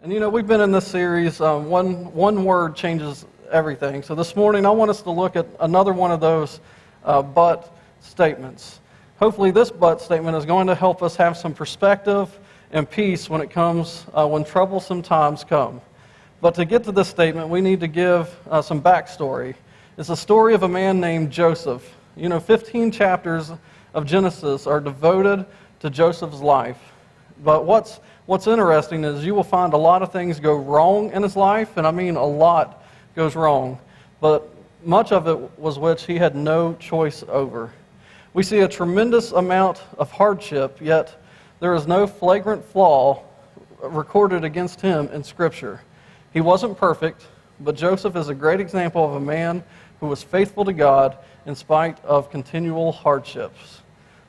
And we've been in this series, one word changes everything. So this morning I want us to look at another one of those but statements. Hopefully this but statement is going to help us have some perspective and peace when it comes, when troublesome times come. But to get to this statement, we need to give some backstory. It's a story of a man named Joseph. 15 chapters of Genesis are devoted to Joseph's life. But what's interesting is you will find a lot of things go wrong in his life, and I mean a lot goes wrong. But much of it was which he had no choice over. We see a tremendous amount of hardship, yet there is no flagrant flaw recorded against him in Scripture. He wasn't perfect, but Joseph is a great example of a man who was faithful to God in spite of continual hardships.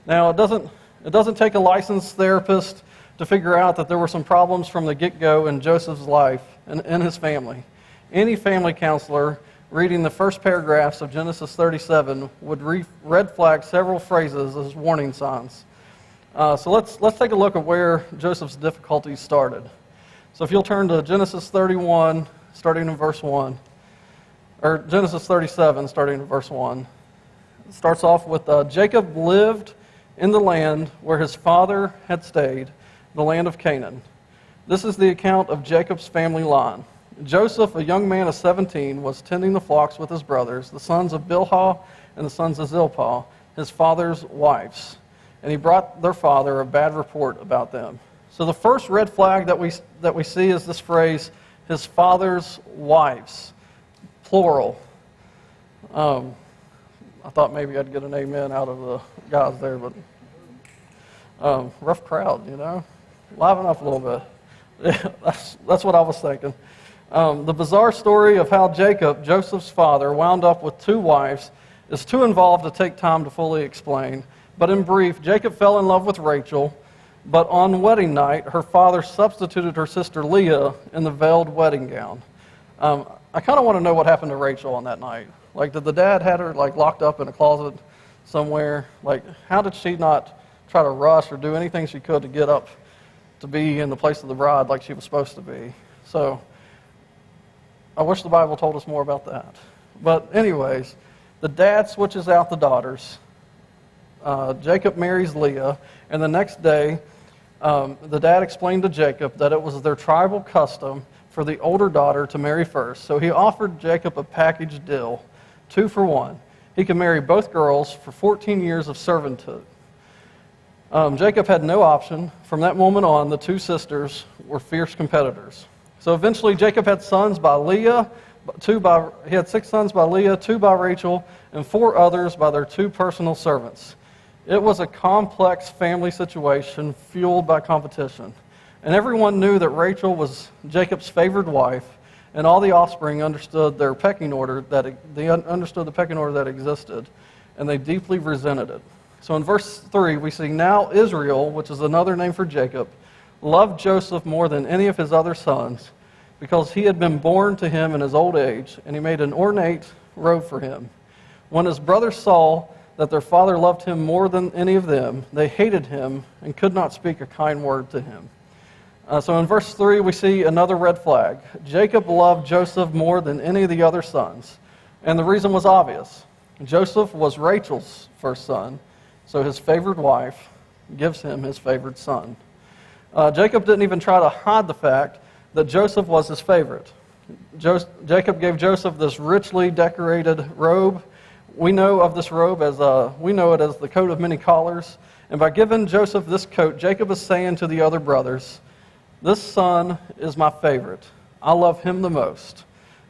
Now, it doesn't take a licensed therapist to figure out that there were some problems from the get-go in Joseph's life and in his family. Any family counselor reading the first paragraphs of Genesis 37 would red flag several phrases as warning signs. So let's take a look at where Joseph's difficulties started. So if you'll turn to Genesis 31, starting in verse 1, or Genesis 37, starting in verse 1. It starts off with Jacob lived in the land where his father had stayed, the land of Canaan. This is the account of Jacob's family line. Joseph, a young man of 17, was tending the flocks with his brothers, the sons of Bilhah and the sons of Zilpah, his father's wives. And he brought their father a bad report about them. So the first red flag that we see is this phrase, his father's wives, plural. I thought maybe I'd get an amen out of the guys there, but rough crowd, Liven up a little bit. Yeah, that's what I was thinking. The bizarre story of how Jacob, Joseph's father, wound up with two wives is too involved to take time to fully explain. But in brief, Jacob fell in love with Rachel, but on wedding night, her father substituted her sister Leah in the veiled wedding gown. I kind of want to know what happened to Rachel on that night. Did the dad had her locked up in a closet somewhere? How did she not try to rush or do anything she could to get up to be in the place of the bride like she was supposed to be? So I wish the Bible told us more about that. But anyways, the dad switches out the daughters. Jacob marries Leah, and the next day, the dad explained to Jacob that it was their tribal custom for the older daughter to marry first. So he offered Jacob a package deal, 2 for 1. He could marry both girls for 14 years of servitude. Jacob had no option. From that moment on, the two sisters were fierce competitors. So eventually Jacob had sons by Leah, he had 6 sons by Leah, 2 by Rachel, and 4 others by their 2 personal servants. It was a complex family situation fueled by competition. And everyone knew that Rachel was Jacob's favored wife, and all the offspring understood their pecking order understood the pecking order that existed, and they deeply resented it. So in verse 3, we see, now Israel, which is another name for Jacob, loved Joseph more than any of his other sons, because he had been born to him in his old age, and he made an ornate robe for him. When his brothers saw that their father loved him more than any of them, they hated him and could not speak a kind word to him. So in verse 3, we see another red flag. Jacob loved Joseph more than any of the other sons. And the reason was obvious. Joseph was Rachel's first son, so his favored wife gives him his favored son. Jacob didn't even try to hide the fact that Joseph was his favorite. Jacob gave Joseph this richly decorated robe. We know of this robe as the coat of many collars. And by giving Joseph this coat, Jacob is saying to the other brothers, this son is my favorite. I love him the most.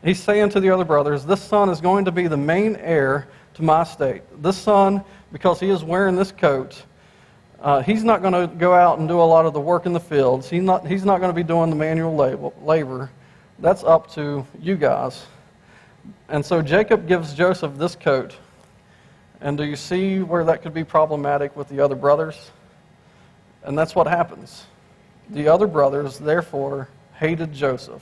He's saying to the other brothers, this son is going to be the main heir to my estate. This son, because he is wearing this coat, he's not going to go out and do a lot of the work in the fields. He's not going to be doing the manual labor. That's up to you guys. And so Jacob gives Joseph this coat. And do you see where that could be problematic with the other brothers? And that's what happens. The other brothers, therefore, hated Joseph.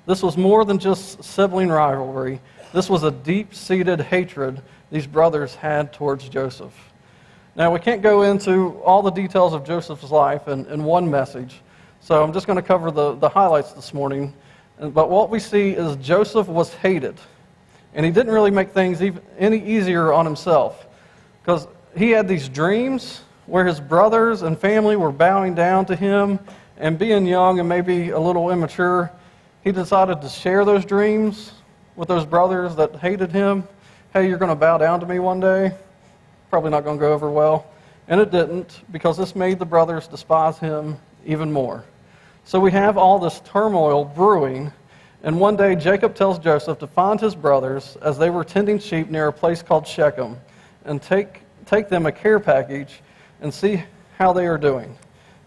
This was more than just sibling rivalry. This was a deep-seated hatred these brothers had towards Joseph. Now, we can't go into all the details of Joseph's life in one message, So I'm just going to cover the highlights this morning. But what we see is Joseph was hated. And he didn't really make things any easier on himself, because he had these dreams where his brothers and family were bowing down to him, and being young and maybe a little immature, he decided to share those dreams with those brothers that hated him. Hey, you're going to bow down to me one day? Probably not going to go over well. And it didn't, because this made the brothers despise him even more. So we have all this turmoil brewing, and one day Jacob tells Joseph to find his brothers as they were tending sheep near a place called Shechem, and take them a care package and see how they are doing.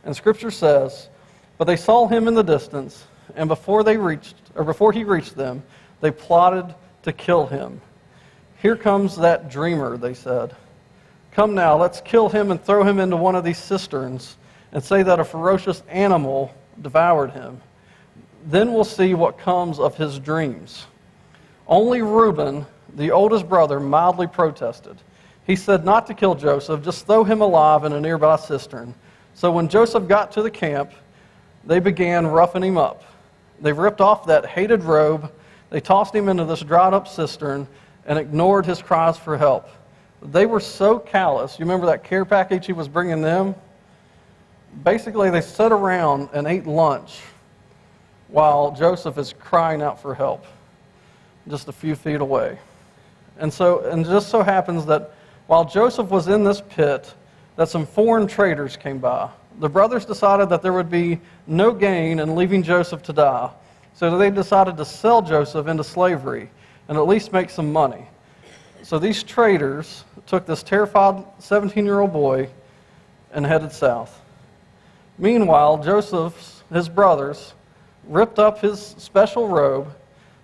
And Scripture says, but they saw him in the distance, and before he reached them, they plotted to kill him. Here comes that dreamer, they said. Come now, let's kill him and throw him into one of these cisterns and say that a ferocious animal devoured him. Then we'll see what comes of his dreams. Only Reuben, the oldest brother, mildly protested. He said not to kill Joseph, just throw him alive in a nearby cistern. So when Joseph got to the camp, they began roughing him up. They ripped off that hated robe, they tossed him into this dried up cistern, and ignored his cries for help. They were so callous. You remember that care package he was bringing them? Basically, they sat around and ate lunch while Joseph is crying out for help, just a few feet away. And just so happens that while Joseph was in this pit, that some foreign traders came by. The brothers decided that there would be no gain in leaving Joseph to die, so they decided to sell Joseph into slavery and at least make some money. So these traders took this terrified 17-year-old boy and headed south. Meanwhile, his brothers, ripped up his special robe,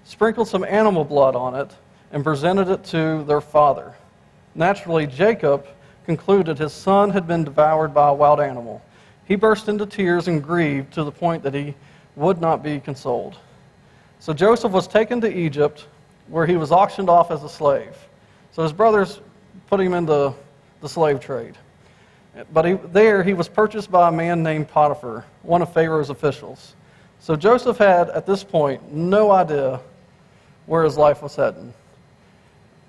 sprinkled some animal blood on it, and presented it to their father. Naturally, Jacob concluded his son had been devoured by a wild animal. He burst into tears and grieved to the point that he would not be consoled. So Joseph was taken to Egypt, where he was auctioned off as a slave. So his brothers put him into the slave trade. But there he was purchased by a man named Potiphar, one of Pharaoh's officials. So Joseph had, at this point, no idea where his life was heading.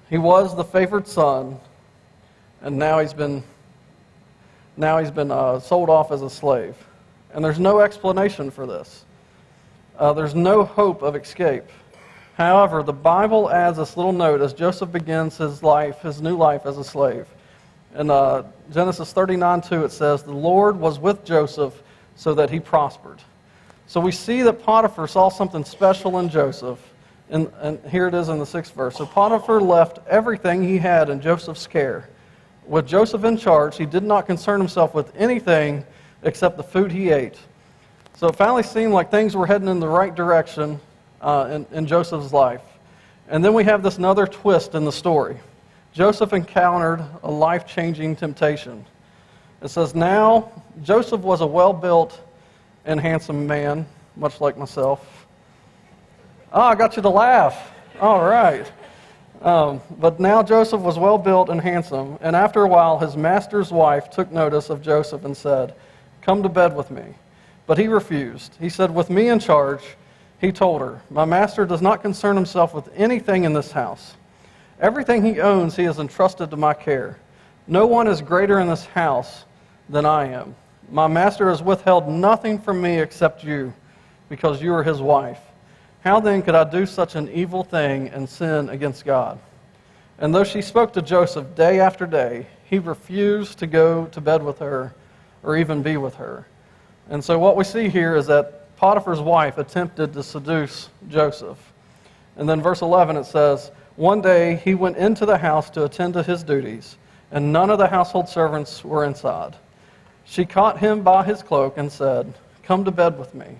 He was the favored son, and now he's been sold off as a slave. And there's no explanation for this. There's no hope of escape. However, the Bible adds this little note as Joseph begins his new life as a slave. In Genesis 39:2, it says, "The Lord was with Joseph so that he prospered." So we see that Potiphar saw something special in Joseph. And here it is in the 6th verse. So Potiphar left everything he had in Joseph's care. With Joseph in charge, he did not concern himself with anything except the food he ate. So it finally seemed like things were heading in the right direction in Joseph's life. And then we have this another twist in the story. Joseph encountered a life-changing temptation. It says, now Joseph was a well-built and handsome man, much like myself. Oh, I got you to laugh. All right. But now Joseph was well-built and handsome, and after a while his master's wife took notice of Joseph and said, "Come to bed with me." But he refused. He said, "With me in charge," he told her, "my master does not concern himself with anything in this house. Everything he owns he has entrusted to my care. No one is greater in this house than I am. My master has withheld nothing from me except you, because you are his wife. How then could I do such an evil thing and sin against God?" And though she spoke to Joseph day after day, he refused to go to bed with her or even be with her. And so what we see here is that Potiphar's wife attempted to seduce Joseph. And then verse 11 it says, "One day he went into the house to attend to his duties, and none of the household servants were inside. She caught him by his cloak and said, 'Come to bed with me.'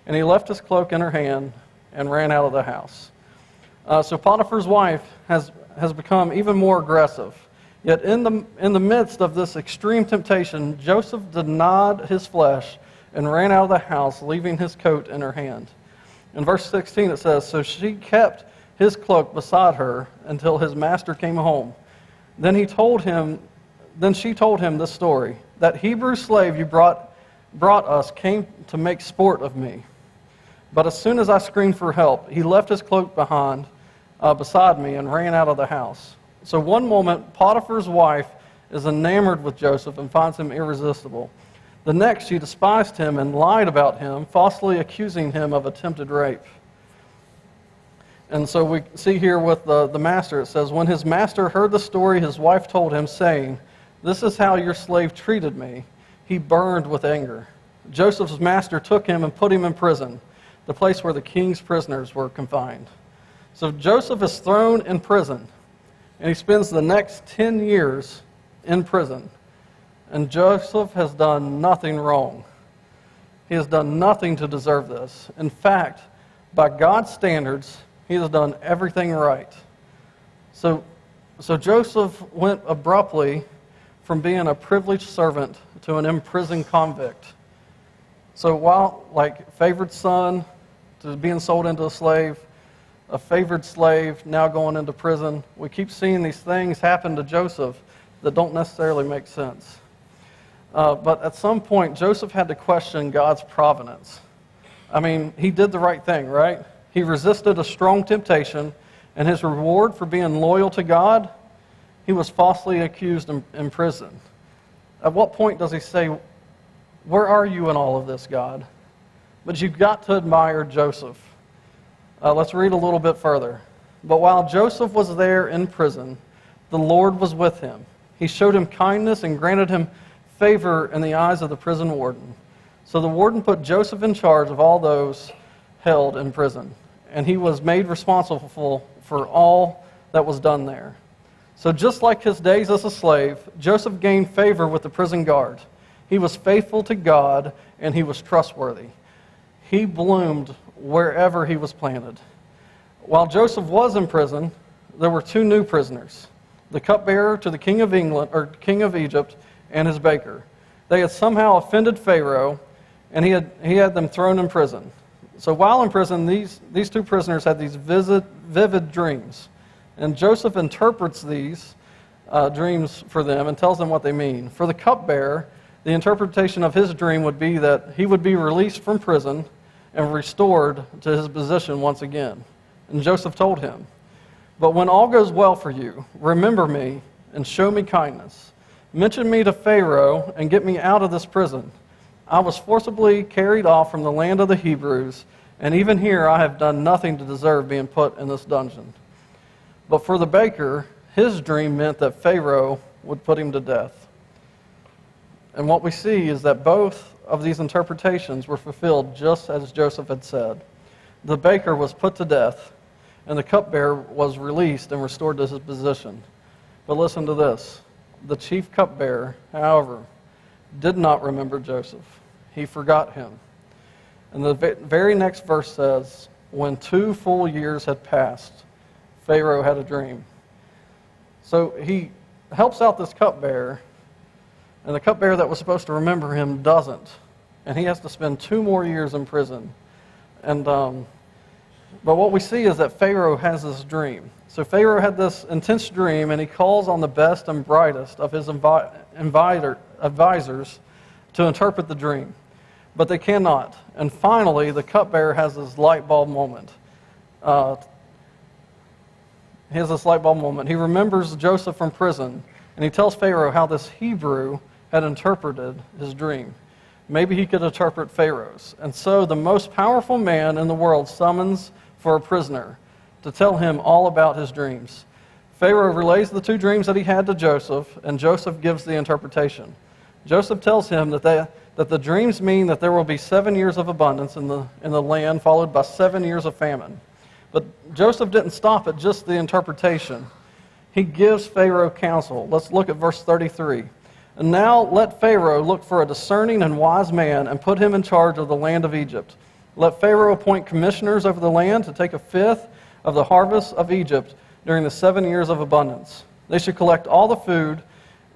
And he left his cloak in her hand and ran out of the house." So Potiphar's wife has become even more aggressive. Yet in the midst of this extreme temptation, Joseph denied his flesh and ran out of the house, leaving his coat in her hand. In verse 16 it says, "So she kept his cloak beside her until his master came home. Then she told him this story. 'That Hebrew slave you brought brought us came to make sport of me. But as soon as I screamed for help, he left his cloak beside me and ran out of the house. So one moment, Potiphar's wife is enamored with Joseph and finds him irresistible. The next, she despised him and lied about him, falsely accusing him of attempted rape. And so we see here with the master, it says, when his master heard the story his wife told him, saying, "This is how your slave treated me," he burned with anger. Joseph's master took him and put him in prison, the place where the king's prisoners were confined. So Joseph is thrown in prison, and he spends the next 10 years in prison. And Joseph has done nothing wrong. He has done nothing to deserve this. In fact, by God's standards, he has done everything right. So Joseph went abruptly from being a privileged servant to an imprisoned convict. So while, like, favored son to being sold into a slave, a favored slave now going into prison, we keep seeing these things happen to Joseph that don't necessarily make sense. But at some point, Joseph had to question God's providence. I mean, he did the right thing, right? He resisted a strong temptation, and his reward for being loyal to God, he was falsely accused in prison. At what point does he say, "Where are you in all of this, God?" But you've got to admire Joseph. Let's read a little bit further. But while Joseph was there in prison, the Lord was with him. He showed him kindness and granted him favor in the eyes of the prison warden. So the warden put Joseph in charge of all those held in prison, and he was made responsible for all that was done there. So just like his days as a slave, Joseph gained favor with the prison guard. He was faithful to God, and he was trustworthy. He bloomed wherever he was planted. While Joseph was in prison, there were two new prisoners, the cupbearer to the king of king of Egypt, and his baker. They had somehow offended Pharaoh, and he had them thrown in prison. So while in prison, these two prisoners had these vivid dreams. And Joseph interprets these dreams for them and tells them what they mean. For the cupbearer, the interpretation of his dream would be that he would be released from prison and restored to his position once again. And Joseph told him, "But when all goes well for you, remember me and show me kindness. Mention me to Pharaoh and get me out of this prison. I was forcibly carried off from the land of the Hebrews, and even here I have done nothing to deserve being put in this dungeon." But for the baker, his dream meant that Pharaoh would put him to death. And what we see is that both of these interpretations were fulfilled just as Joseph had said. The baker was put to death, and the cupbearer was released and restored to his position. But listen to this. The chief cupbearer, however, did not remember Joseph. He forgot him. And the very next verse says, when 2 full years had passed, Pharaoh had a dream. So he helps out this cupbearer, and the cupbearer that was supposed to remember him doesn't. And he has to spend 2 more years in prison. And but what we see is that Pharaoh has this dream. So Pharaoh had this intense dream, and he calls on the best and brightest of his advisors to interpret the dream. But they cannot. And finally, the cupbearer has this light bulb moment. He has this light bulb moment. He remembers Joseph from prison, and he tells Pharaoh how this Hebrew had interpreted his dream. Maybe he could interpret Pharaoh's. And so the most powerful man in the world summons for a prisoner to tell him all about his dreams. Pharaoh relays the 2 dreams that he had to Joseph, and Joseph gives the interpretation. Joseph tells him that the dreams mean that there will be 7 years of abundance in the land, followed by 7 years of famine. But Joseph didn't stop at just the interpretation. He gives Pharaoh counsel. Let's look at verse 33. And now let Pharaoh look for a discerning and wise man and put him in charge of the land of Egypt. Let Pharaoh appoint commissioners over the land to take 1/5 of the harvest of Egypt during the 7 years of abundance. They should collect all the food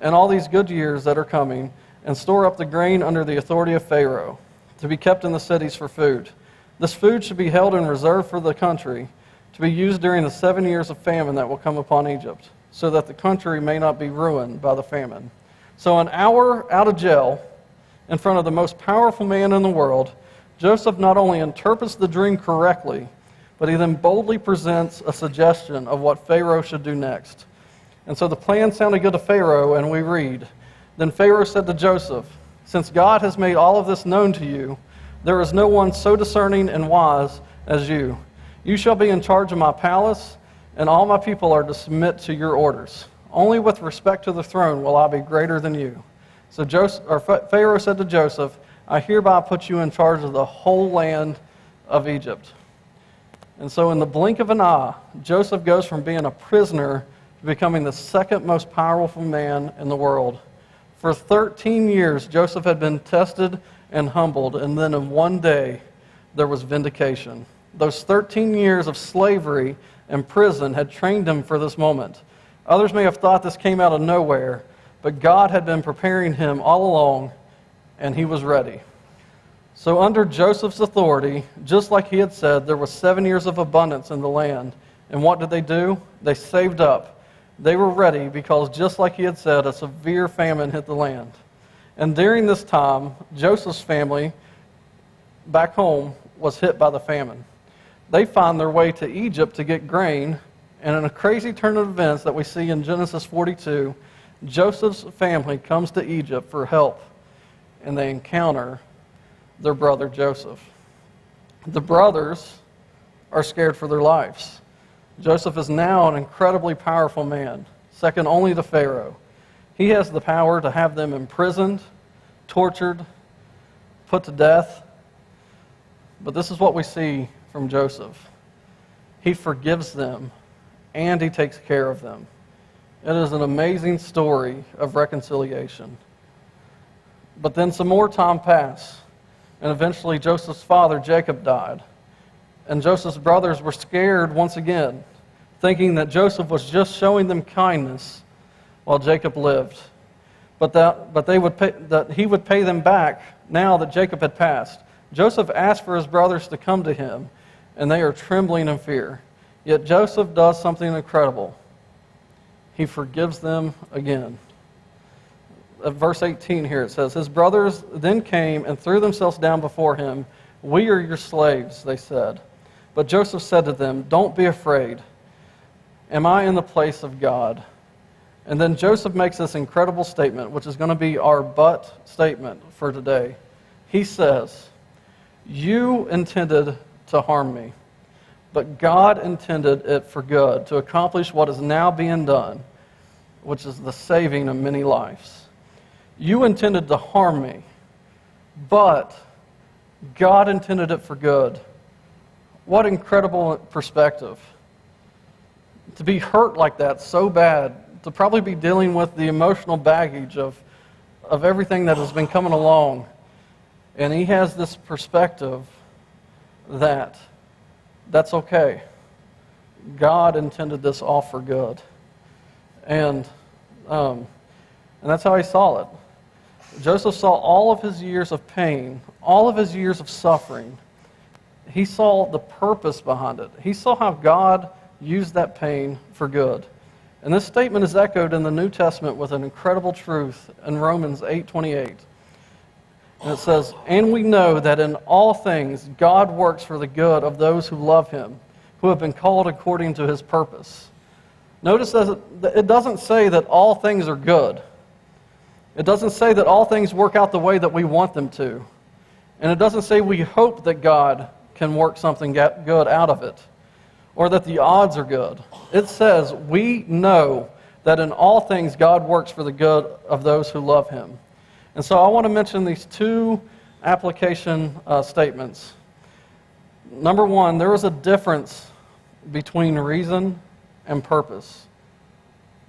and all these good years that are coming and store up the grain under the authority of Pharaoh to be kept in the cities for food. This food should be held in reserve for the country to be used during the 7 years of famine that will come upon Egypt, so that the country may not be ruined by the famine. So an hour out of jail, in front of the most powerful man in the world, Joseph not only interprets the dream correctly, but he then boldly presents a suggestion of what Pharaoh should do next. And so the plan sounded good to Pharaoh, and we read, "Then Pharaoh said to Joseph, 'Since God has made all of this known to you, there is no one so discerning and wise as you. You shall be in charge of my palace, and all my people are to submit to your orders. Only with respect to the throne will I be greater than you.' So Pharaoh said to Joseph, 'I hereby put you in charge of the whole land of Egypt.'" And so in the blink of an eye, Joseph goes from being a prisoner to becoming the second most powerful man in the world. For 13 years, Joseph had been tested and humbled, and then in one day, there was vindication. Those 13 years of slavery and prison had trained him for this moment. Others may have thought this came out of nowhere, but God had been preparing him all along, and he was ready. So under Joseph's authority, just like he had said, there was 7 years of abundance in the land. And what did they do? They saved up. They were ready because just like he had said, a severe famine hit the land. And during this time, Joseph's family back home was hit by the famine. They find their way to Egypt to get grain, and in a crazy turn of events that we see in Genesis 42, Joseph's family comes to Egypt for help, and they encounter their brother Joseph. The brothers are scared for their lives. Joseph is now an incredibly powerful man, second only to Pharaoh. He has the power to have them imprisoned, tortured, put to death. But this is what we see from Joseph. He forgives them, and he takes care of them. It is an amazing story of reconciliation. But then some more time passed, and eventually Joseph's father, Jacob, died. And Joseph's brothers were scared once again, thinking that Joseph was just showing them kindness while Jacob lived. But he would pay them back now that Jacob had passed. Joseph asked for his brothers to come to him, and they are trembling in fear. Yet Joseph does something incredible. He forgives them again. At verse 18 here it says, "His brothers then came and threw themselves down before him. 'We are your slaves,' they said. But Joseph said to them, 'Don't be afraid. Am I in the place of God?'" And then Joseph makes this incredible statement, which is going to be our but statement for today. He says, "You intended to harm me, but God intended it for good, to accomplish what is now being done, which is the saving of many lives. You intended to harm me, but God intended it for good." What incredible perspective. To be hurt like that so bad, to probably be dealing with the emotional baggage of everything that has been coming along. And he has this perspective that that's okay. God intended this all for good. And that's how he saw it. Joseph saw all of his years of pain, all of his years of suffering. He saw the purpose behind it. He saw how God used that pain for good. And this statement is echoed in the New Testament with an incredible truth in Romans 8:28. And it says, "And we know that in all things God works for the good of those who love him, who have been called according to his purpose." Notice that it doesn't say that all things are good. It doesn't say that all things work out the way that we want them to. And it doesn't say we hope that God can work something good out of it, or that the odds are good. It says we know that in all things God works for the good of those who love him. And so I want to mention these two application statements. Number one, there is a difference between reason and purpose.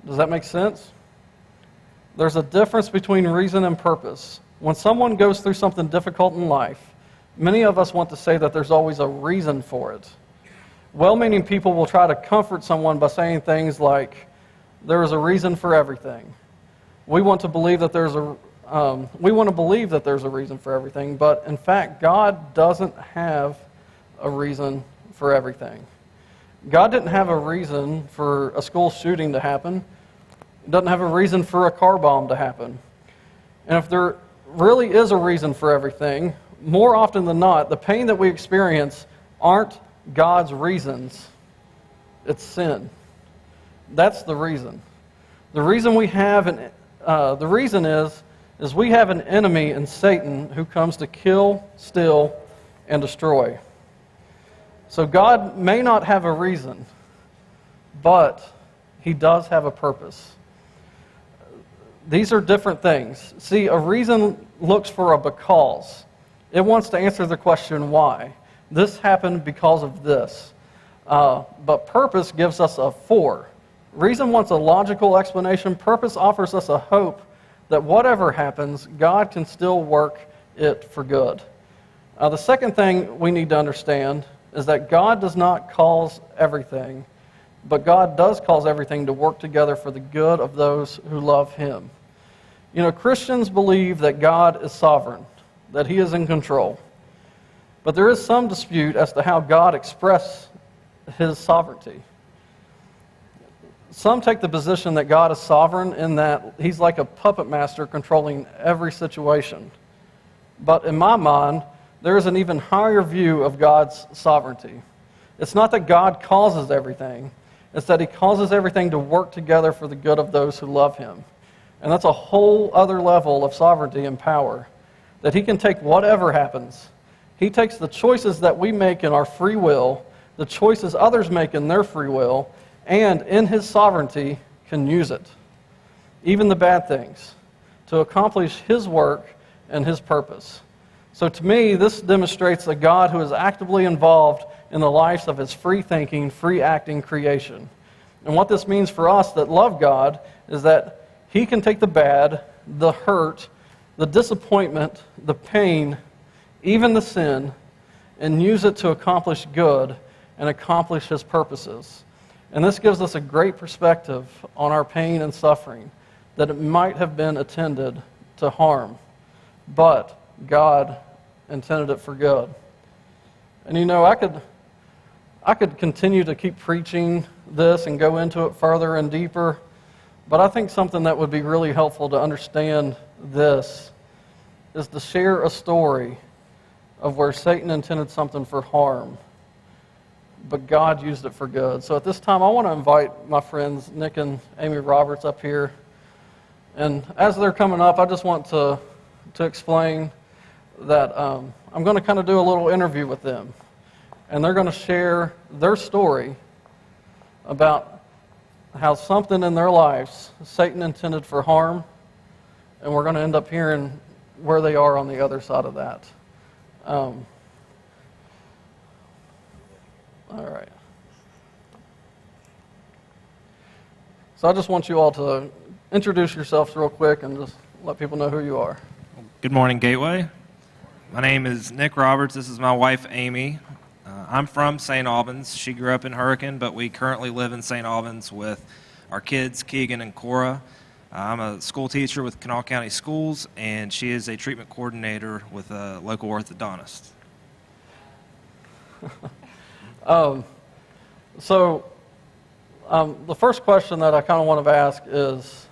Does that make sense? There's a difference between reason and purpose. When someone goes through something difficult in life, many of us want to say that there's always a reason for it. Well-meaning people will try to comfort someone by saying things like, "There is a reason for everything." We want to believe that there's a reason for everything, but in fact, God doesn't have a reason for everything. God didn't have a reason for a school shooting to happen. He doesn't have a reason for a car bomb to happen. And really is a reason for everything. More often than not, the pain that we experience aren't God's reasons, it's sin. That's the reason. The reason we have the reason is we have an enemy in Satan who comes to kill, steal, and destroy. So God may not have a reason, but he does have a purpose. These are different things. See, a reason looks for a because. It wants to answer the question why. This happened because of this. But purpose gives us a for. Reason wants a logical explanation. Purpose offers us a hope that whatever happens, God can still work it for good. The second thing we need to understand is that God does not cause everything, but God does cause everything to work together for the good of those who love him. You know, Christians believe that God is sovereign, that he is in control. But there is some dispute as to how God expressed his sovereignty. Some take the position that God is sovereign in that he's like a puppet master controlling every situation. But in my mind, there is an even higher view of God's sovereignty. It's not that God causes everything. It's that he causes everything to work together for the good of those who love him. And that's a whole other level of sovereignty and power. That he can take whatever happens. He takes the choices that we make in our free will, the choices others make in their free will, and in his sovereignty can use it, even the bad things, to accomplish his work and his purpose. So to me, this demonstrates a God who is actively involved in the lives of his free-thinking, free-acting creation. And what this means for us that love God is that he can take the bad, the hurt, the disappointment, the pain, even the sin, and use it to accomplish good and accomplish his purposes. And this gives us a great perspective on our pain and suffering, that it might have been intended to harm, but God intended it for good. And you know, I could continue to keep preaching this and go into it further and deeper, but I think something that would be really helpful to understand this is to share a story of where Satan intended something for harm, but God used it for good. So at this time, I want to invite my friends Nick and Amy Roberts up here. And as they're coming up, I just want to explain that I'm going to kind of do a little interview with them. And they're going to share their story about how something in their lives Satan intended for harm, and we're going to end up hearing where they are on the other side of that. All right. So I just want you all to introduce yourselves real quick and just let people know who you are. Good morning, Gateway. My name is Nick Roberts. This is my wife, Amy. I'm from St. Albans. She grew up in Hurricane, but we currently live in St. Albans with our kids, Keegan and Cora. I'm a school teacher with Kanawha County Schools, and she is a treatment coordinator with a local orthodontist. The first question that I kind of want to ask is,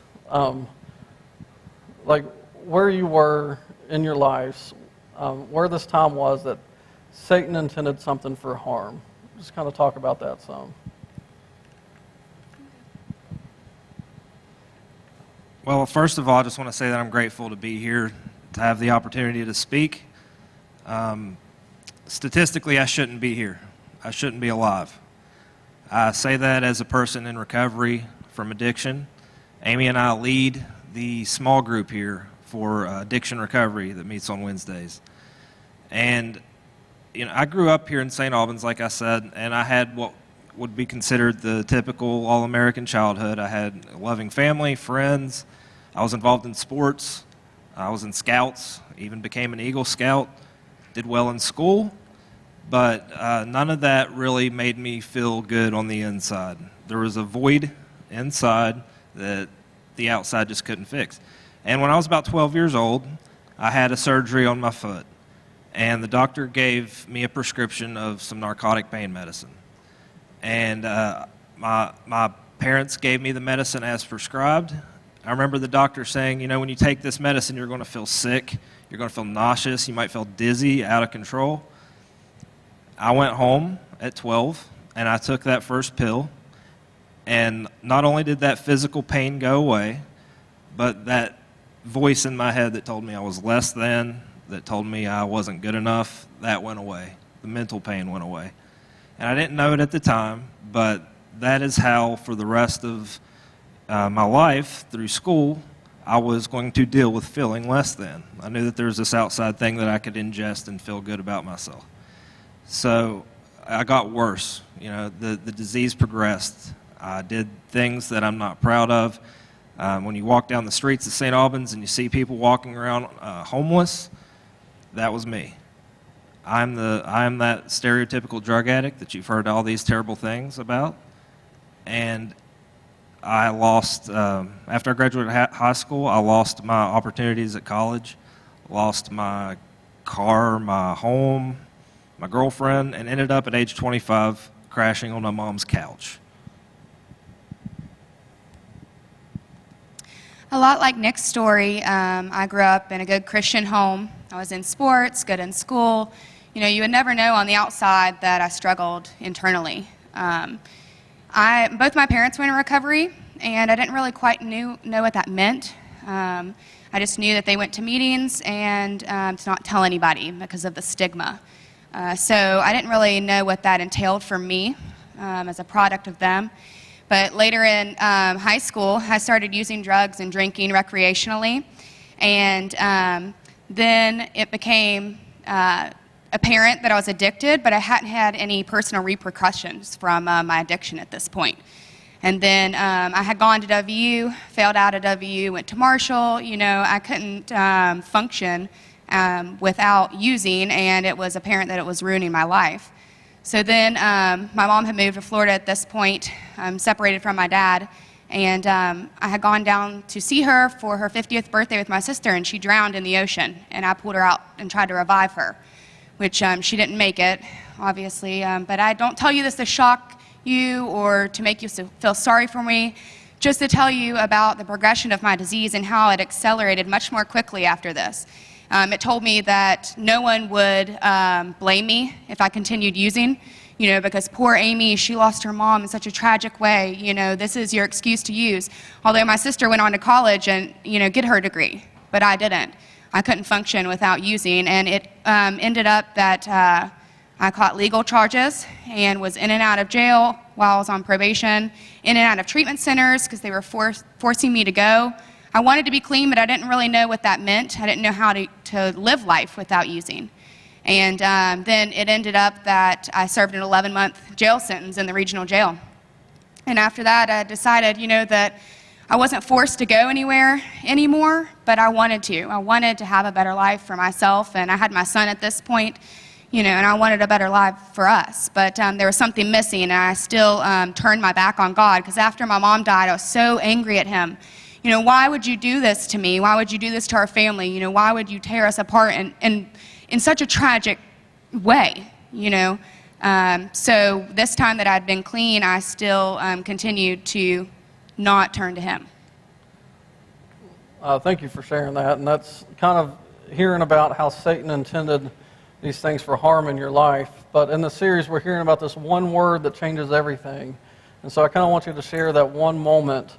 like, where you were in your lives, where this time was that Satan intended something for harm. Just kind of talk about that some. Well, first of all, I just want to say that I'm grateful to be here, to have the opportunity to speak. Statistically, I shouldn't be here. I shouldn't be alive. I say that as a person in recovery from addiction. Amy and I lead the small group here for addiction recovery that meets on Wednesdays. And, you know, I grew up here in St. Albans, like I said, and I had what would be considered the typical all-American childhood. I had a loving family, friends. I was involved in sports. I was in scouts, even became an Eagle Scout, did well in school. But none of that really made me feel good on the inside. There was a void inside that the outside just couldn't fix. And when I was about 12 years old, I had a surgery on my foot. And the doctor gave me a prescription of some narcotic pain medicine. And my parents gave me the medicine as prescribed. I remember the doctor saying, when you take this medicine, you're going to feel sick, you're going to feel nauseous, you might feel dizzy, out of control. I went home at 12, and I took that first pill, and not only did that physical pain go away, but that voice in my head that told me I was less than, that told me I wasn't good enough, that went away. The mental pain went away. And I didn't know it at the time, but that is how, for the rest of my life through school, I was going to deal with feeling less than. I knew that there was this outside thing that I could ingest and feel good about myself. So I got worse. The disease progressed. I did things that I'm not proud of. When you walk down the streets of St. Albans and you see people walking around homeless, that was me. I'm that stereotypical drug addict that you've heard all these terrible things about. And I lost, after I graduated high school, I lost my opportunities at college, lost my car, my home, my girlfriend, and ended up at age 25 crashing on my mom's couch. A lot like Nick's story, I grew up in a good Christian home. I was in sports, good in school. You would never know on the outside that I struggled internally. Both my parents were in recovery, and I didn't really quite know what that meant. I just knew that they went to meetings and to not tell anybody because of the stigma. So I didn't really know what that entailed for me as a product of them. But later in high school, I started using drugs and drinking recreationally, and then it became apparent that I was addicted, but I hadn't had any personal repercussions from my addiction at this point. And then I had gone to WU, failed out of WU, went to Marshall. I couldn't function without using, and it was apparent that it was ruining my life. So then my mom had moved to Florida at this point, separated from my dad, and I had gone down to see her for her 50th birthday with my sister, and she drowned in the ocean, and I pulled her out and tried to revive her, which she didn't make it, obviously. But I don't tell you this to shock you or to make you feel sorry for me, just to tell you about the progression of my disease and how it accelerated much more quickly after this. It told me that no one would blame me if I continued using, because poor Amy, she lost her mom in such a tragic way. This is your excuse to use. Although my sister went on to college and, get her degree, but I didn't. I couldn't function without using, and it ended up that I caught legal charges and was in and out of jail while I was on probation, in and out of treatment centers because they were forcing me to go. I wanted to be clean, but I didn't really know what that meant. I didn't know how to live life without using. And then it ended up that I served an 11-month jail sentence in the regional jail. And after that, I decided, that I wasn't forced to go anywhere anymore, but I wanted to. I wanted to have a better life for myself, and I had my son at this point, and I wanted a better life for us. But there was something missing, and I still turned my back on God, because after my mom died, I was so angry at him. Why would you do this to me? Why would you do this to our family? Why would you tear us apart in such a tragic way? So this time that I'd been clean, I still continued to not turn to him. Thank you for sharing that. And that's kind of hearing about how Satan intended these things for harm in your life. But in the series, we're hearing about this one word that changes everything. And so I kind of want you to share that one moment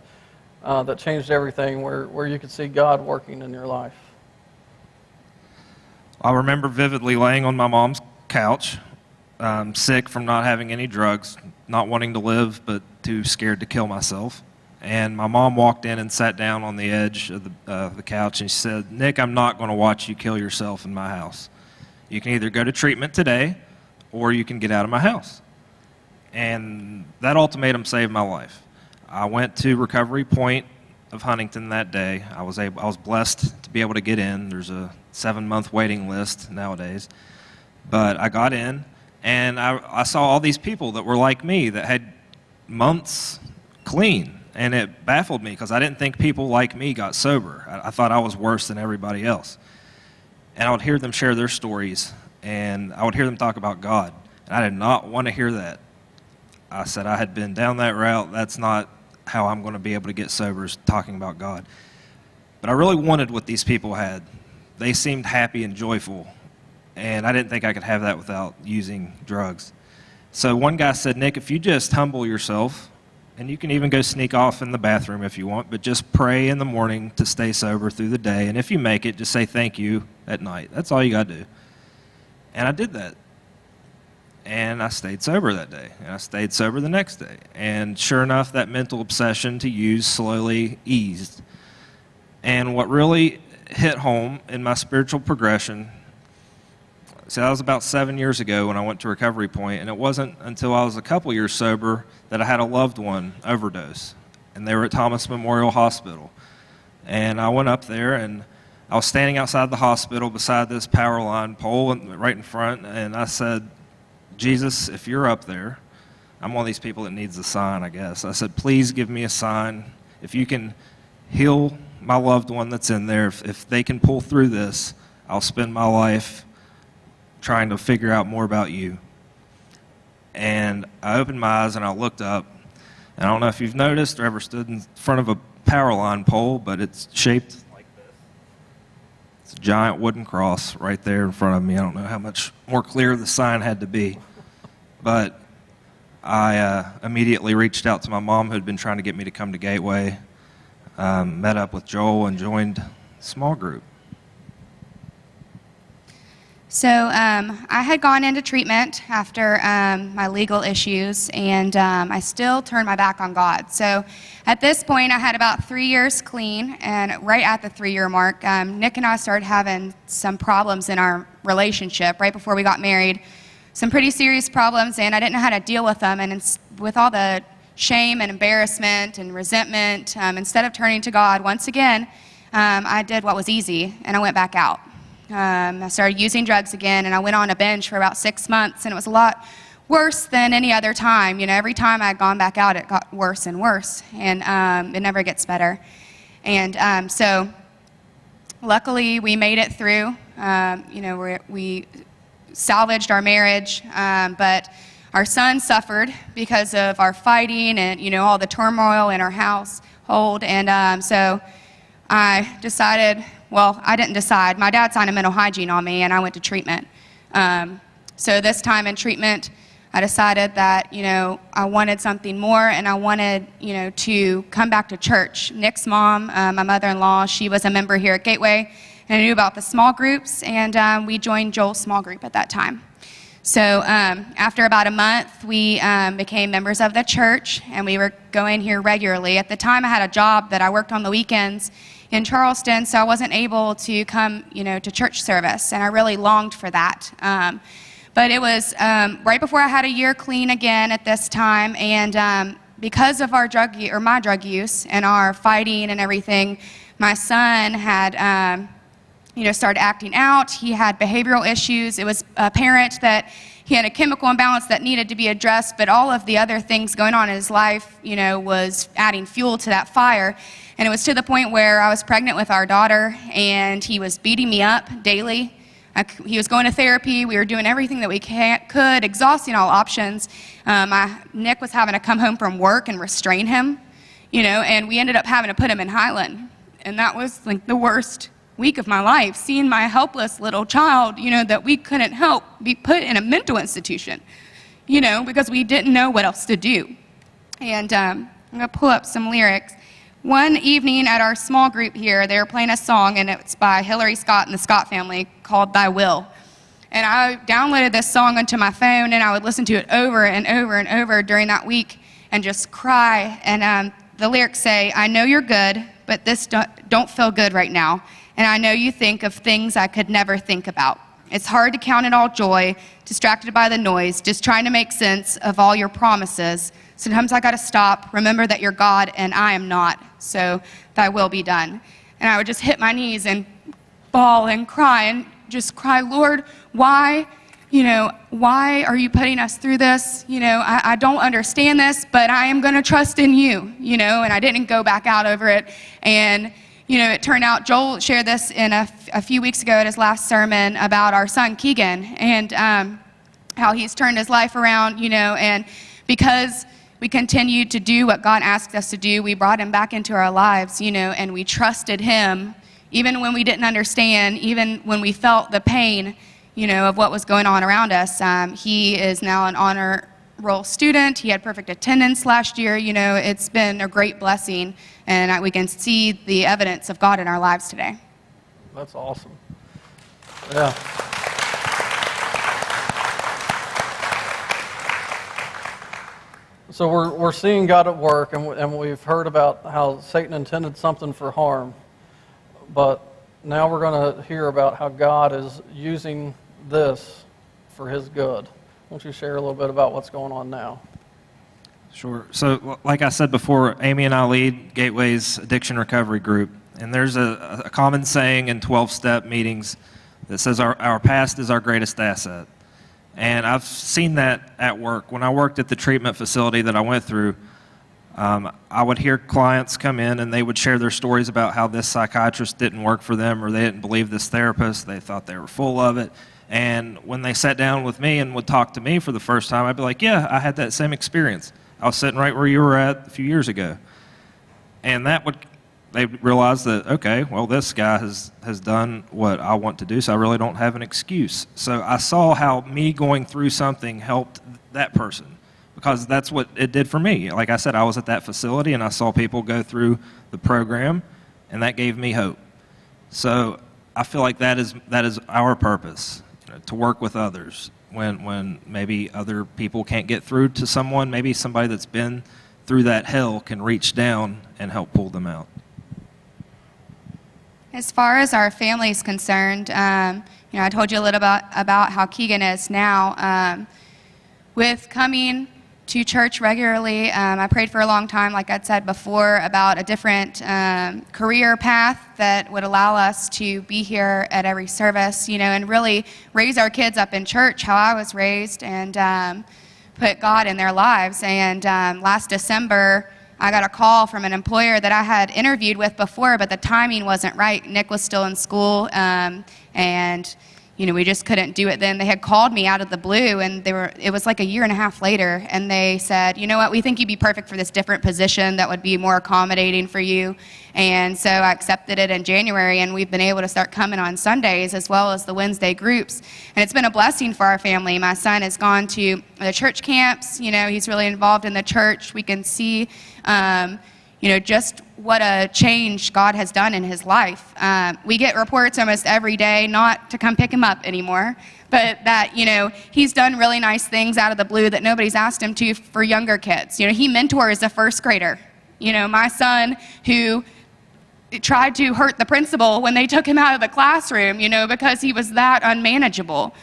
that changed everything, where you could see God working in your life. I remember vividly laying on my mom's couch, sick from not having any drugs, not wanting to live, but too scared to kill myself. And my mom walked in and sat down on the edge of the couch, and she said, "Nick, I'm not going to watch you kill yourself in my house. You can either go to treatment today, or you can get out of my house." And that ultimatum saved my life. I went to Recovery Point of Huntington that day. I was blessed to be able to get in. There's a 7-month waiting list nowadays. But I got in, and I saw all these people that were like me that had months clean. And it baffled me because I didn't think people like me got sober. I thought I was worse than everybody else. And I would hear them share their stories, and I would hear them talk about God. And I did not want to hear that. I said I had been down that route. That's not how I'm going to be able to get sober is talking about God. But I really wanted what these people had. They seemed happy and joyful, and I didn't think I could have that without using drugs. So one guy said, Nick, if you just humble yourself, and you can even go sneak off in the bathroom if you want, but just pray in the morning to stay sober through the day, and if you make it, just say thank you at night. That's all you got to do. And I did that. And I stayed sober that day, and I stayed sober the next day. And sure enough, that mental obsession to use slowly eased. And what really hit home in my spiritual progression, so that was about 7 years ago when I went to Recovery Point, and it wasn't until I was a couple years sober that I had a loved one overdose. And they were at Thomas Memorial Hospital. And I went up there, and I was standing outside the hospital beside this power line pole right in front, and I said, Jesus, if you're up there, I'm one of these people that needs a sign, I guess. I said, please give me a sign. If you can heal my loved one that's in there, if they can pull through this, I'll spend my life trying to figure out more about you. And I opened my eyes and I looked up. And I don't know if you've noticed or ever stood in front of a power line pole, but it's shaped like this. It's a giant wooden cross right there in front of me. I don't know how much more clear the sign had to be. But I immediately reached out to my mom, who had been trying to get me to come to Gateway, met up with Joel, and joined a small group. So I had gone into treatment after my legal issues, and I still turned my back on God. So at this point, I had about 3 years clean, and right at the 3-year mark, Nick and I started having some problems in our relationship right before we got married. Some pretty serious problems, and I didn't know how to deal with them. And with all the shame and embarrassment and resentment, instead of turning to God once again, I did what was easy, and I went back out. I started using drugs again, and I went on a binge for about 6 months, and it was a lot worse than any other time. You know, every time I had gone back out, it got worse and worse, and it never gets better. And so luckily, we made it through. We salvaged our marriage, but our son suffered because of our fighting and, all the turmoil in our household. And so I decided, well, I didn't decide. My dad signed a mental hygiene on me, and I went to treatment. So this time in treatment, I decided that, I wanted something more, and I wanted, to come back to church. Nick's mom, my mother-in-law, she was a member here at Gateway, and I knew about the small groups, and we joined Joel's small group at that time. So after about a month, we became members of the church, and we were going here regularly. At the time, I had a job that I worked on the weekends in Charleston, so I wasn't able to come, to church service, and I really longed for that. But it was right before I had a year clean again at this time, and because of our my drug use and our fighting and everything, my son had started acting out. He had behavioral issues. It was apparent that he had a chemical imbalance that needed to be addressed, but all of the other things going on in his life, was adding fuel to that fire. And it was to the point where I was pregnant with our daughter, and he was beating me up daily. He was going to therapy. We were doing everything that we could, exhausting all options. Nick was having to come home from work and restrain him, and we ended up having to put him in Highland. And that was like the worst week of my life, seeing my helpless little child, that we couldn't help, be put in a mental institution, because we didn't know what else to do. And I'm going to pull up some lyrics. One evening at our small group here, they were playing a song, and it's by Hillary Scott and the Scott Family, called Thy Will. And I downloaded this song onto my phone, and I would listen to it over and over and over during that week and just cry. And the lyrics say, I know you're good, but this don't feel good right now. And I know you think of things I could never think about. It's hard to count it all joy, distracted by the noise, just trying to make sense of all your promises. Sometimes I gotta stop, remember that you're God and I am not, so thy will be done. And I would just hit my knees and bawl and just cry, Lord, why are you putting us through this? I don't understand this, but I am gonna trust in you, and I didn't go back out over it. And it turned out, Joel shared this in a few weeks ago at his last sermon about our son Keegan, and how he's turned his life around, and because we continued to do what God asked us to do. We brought him back into our lives, and we trusted him even when we didn't understand, even when we felt the pain, of what was going on around us. He is now an honor roll student. He had perfect attendance last year. It's been a great blessing, and we can see the evidence of God in our lives today. That's awesome. Yeah. So we're seeing God at work, and we've heard about how Satan intended something for harm, but now we're going to hear about how God is using this for his good. Won't you share a little bit about what's going on now? Sure. So like I said before, Amy and I lead Gateway's addiction recovery group, and there's a common saying in 12-step meetings that says our past is our greatest asset. And I've seen that at work. When I worked at the treatment facility that I went through, I would hear clients come in and they would share their stories about how this psychiatrist didn't work for them, or they didn't believe this therapist. They thought they were full of it. And when they sat down with me and would talk to me for the first time, I'd be like, yeah, I had that same experience. I was sitting right where you were at a few years ago. And they realized that, okay, well, this guy has done what I want to do, so I really don't have an excuse. So I saw how me going through something helped that person, because that's what it did for me. Like I said, I was at that facility, and I saw people go through the program, and that gave me hope. So I feel like that is our purpose, to work with others when maybe other people can't get through to someone. Maybe somebody that's been through that hell can reach down and help pull them out. As far as our family is concerned, I told you a little about how Keegan is now. With coming to church regularly, I prayed for a long time, like I'd said before, about a different career path that would allow us to be here at every service, and really raise our kids up in church how I was raised, and put God in their lives. And last December, I got a call from an employer that I had interviewed with before, but the timing wasn't right. Nick was still in school, and we just couldn't do it then. They had called me out of the blue, and it was like a year and a half later, and they said, you know what, we think you'd be perfect for this different position that would be more accommodating for you. And so I accepted it in January, and we've been able to start coming on Sundays as well as the Wednesday groups. And it's been a blessing for our family. My son has gone to the church camps. He's really involved in the church. We can see just what a change God has done in his life. We get reports almost every day, not to come pick him up anymore, but that, he's done really nice things out of the blue that nobody's asked him to for younger kids. He mentors a first grader. My son, who tried to hurt the principal when they took him out of the classroom, because he was that unmanageable.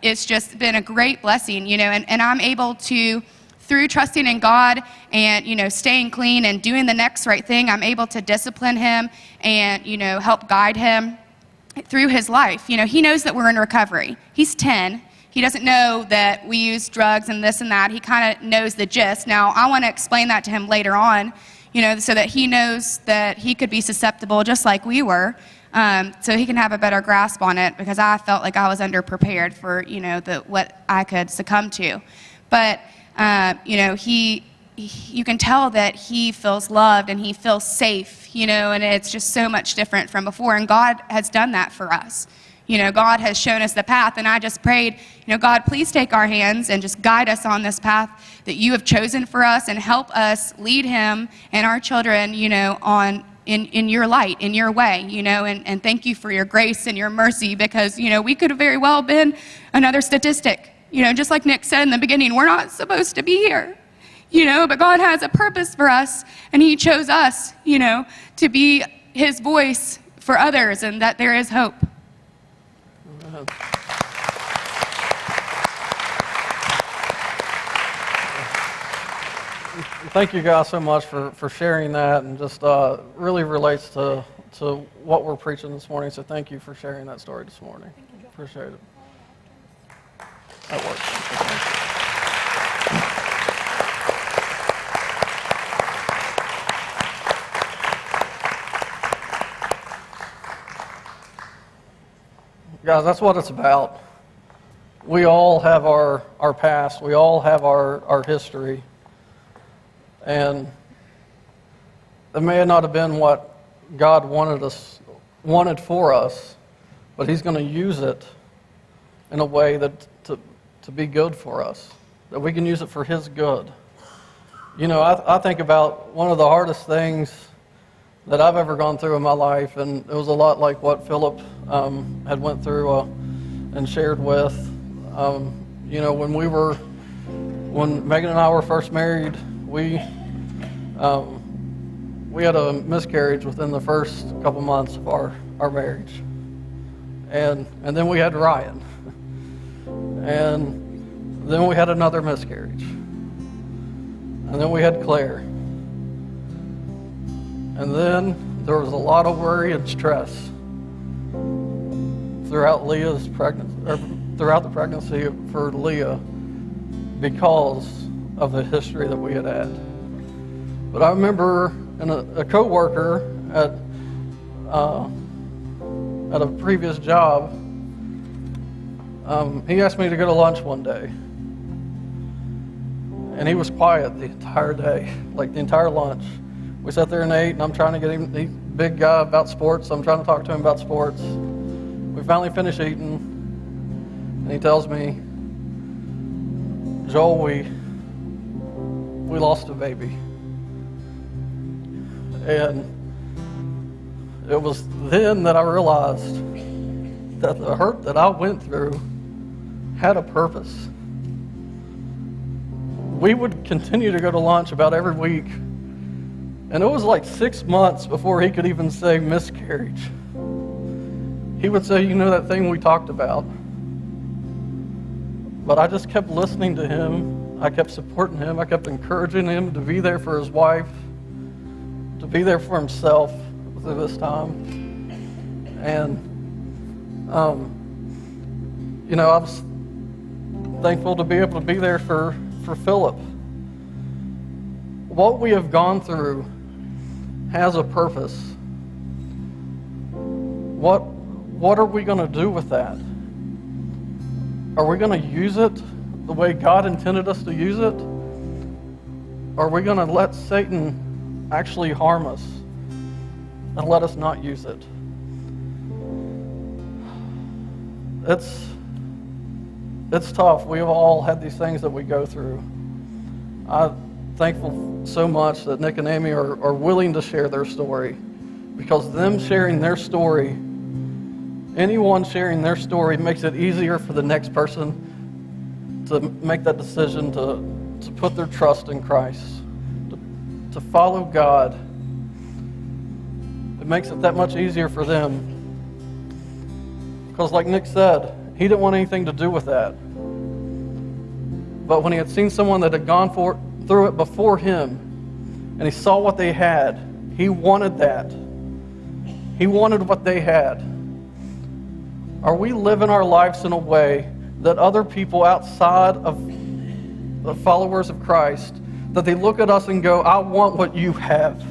It's just been a great blessing, and I'm able to, through trusting in God and, staying clean and doing the next right thing, I'm able to discipline him and, help guide him through his life. He knows that we're in recovery. He's 10. He doesn't know that we use drugs and this and that. He kind of knows the gist. Now, I want to explain that to him later on, so that he knows that he could be susceptible just like we were, so he can have a better grasp on it, because I felt like I was underprepared for, what I could succumb to. But you can tell that he feels loved and he feels safe, and it's just so much different from before. And God has done that for us. God has shown us the path, and I just prayed, God, please take our hands and just guide us on this path that you have chosen for us, and help us lead him and our children, in your light, in your way, and thank you for your grace and your mercy, because, we could have very well been another statistic. Just like Nick said in the beginning, we're not supposed to be here, but God has a purpose for us, and he chose us, to be his voice for others, and that there is hope. Thank you guys so much for sharing that, and just really relates to what we're preaching this morning. So thank you for sharing that story this morning. Appreciate it. That works. Guys, that's what it's about. We all have our past. We all have our history. And it may not have been what God wanted for us, but He's going to use it in a way that to be good for us, that we can use it for His good. You know, I think about one of the hardest things that I've ever gone through in my life, and it was a lot like what Philip had went through and shared with. You know, when Megan and I were first married, we had a miscarriage within the first couple months of our marriage, and then we had Ryan, and then we had another miscarriage, and then we had Claire, and then there was a lot of worry and stress throughout the pregnancy for Leah because of the history that we had had. But I remember a co-worker at a previous job, he asked me to go to lunch one day. And he was quiet the entire day, like the entire lunch. We sat there and ate, and I'm trying to get him, he's a big guy about sports, so I'm trying to talk to him about sports. We finally finished eating, and he tells me, Joel, we lost a baby. And it was then that I realized that the hurt that I went through had a purpose. We would continue to go to lunch about every week, and it was like 6 months before he could even say miscarriage. He would say, you know that thing we talked about. But I just kept listening to him. I kept supporting him. I kept encouraging him to be there for his wife, to be there for himself through this time. And, you know, I was thankful to be able to be there for Philip. What we have gone through has a purpose. What are we going to do with that? Are we going to use it the way God intended us to use it? Or are we going to let Satan actually harm us and let us not use it? It's tough. We have all had these things that we go through. I'm thankful so much that Nick and Amy are willing to share their story, because them sharing their story, anyone sharing their story, makes it easier for the next person to make that decision to put their trust in Christ, to follow God. It makes it that much easier for them. Because like Nick said, he didn't want anything to do with that. But when he had seen someone that had gone through it before him, and he saw what they had, he wanted that. He wanted what they had. Are we living our lives in a way that other people outside of the followers of Christ, that they look at us and go, I want what you have?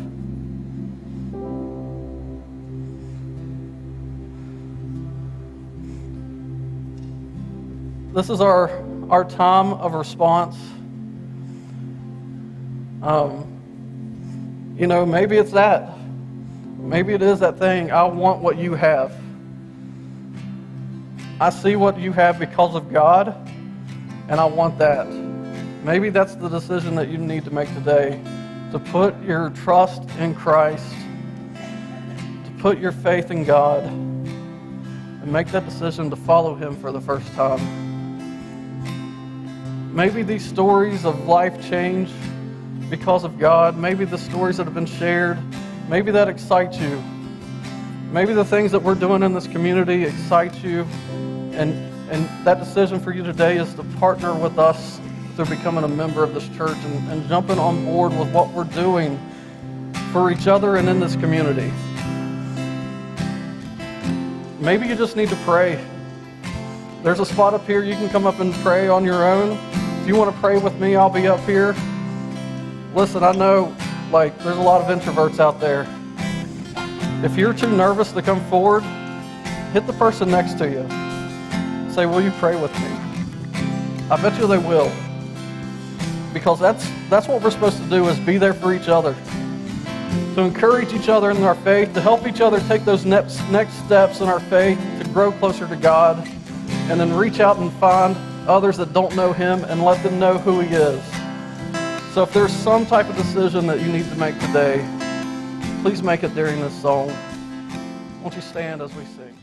This is our time of response. You know, maybe it's that. Maybe it is that thing, I want what you have. I see what you have because of God, and I want that. Maybe that's the decision that you need to make today, to put your trust in Christ, to put your faith in God, and make that decision to follow Him for the first time. Maybe these stories of life change because of God. Maybe the stories that have been shared, maybe that excites you. Maybe the things that we're doing in this community excite you, and that decision for you today is to partner with us through becoming a member of this church and jumping on board with what we're doing for each other and in this community. Maybe you just need to pray. There's a spot up here you can come up and pray on your own. If you want to pray with me, I'll be up here. Listen, I know there's a lot of introverts out there. If you're too nervous to come forward, hit the person next to you. Say, will you pray with me? I bet you they will. because that's what we're supposed to do, is be there for each other. To encourage each other in our faith, to help each other take those next steps in our faith, to grow closer to God, and then reach out and find others that don't know Him and let them know who He is. So if there's some type of decision that you need to make today, please make it during this song. Won't you stand as we sing?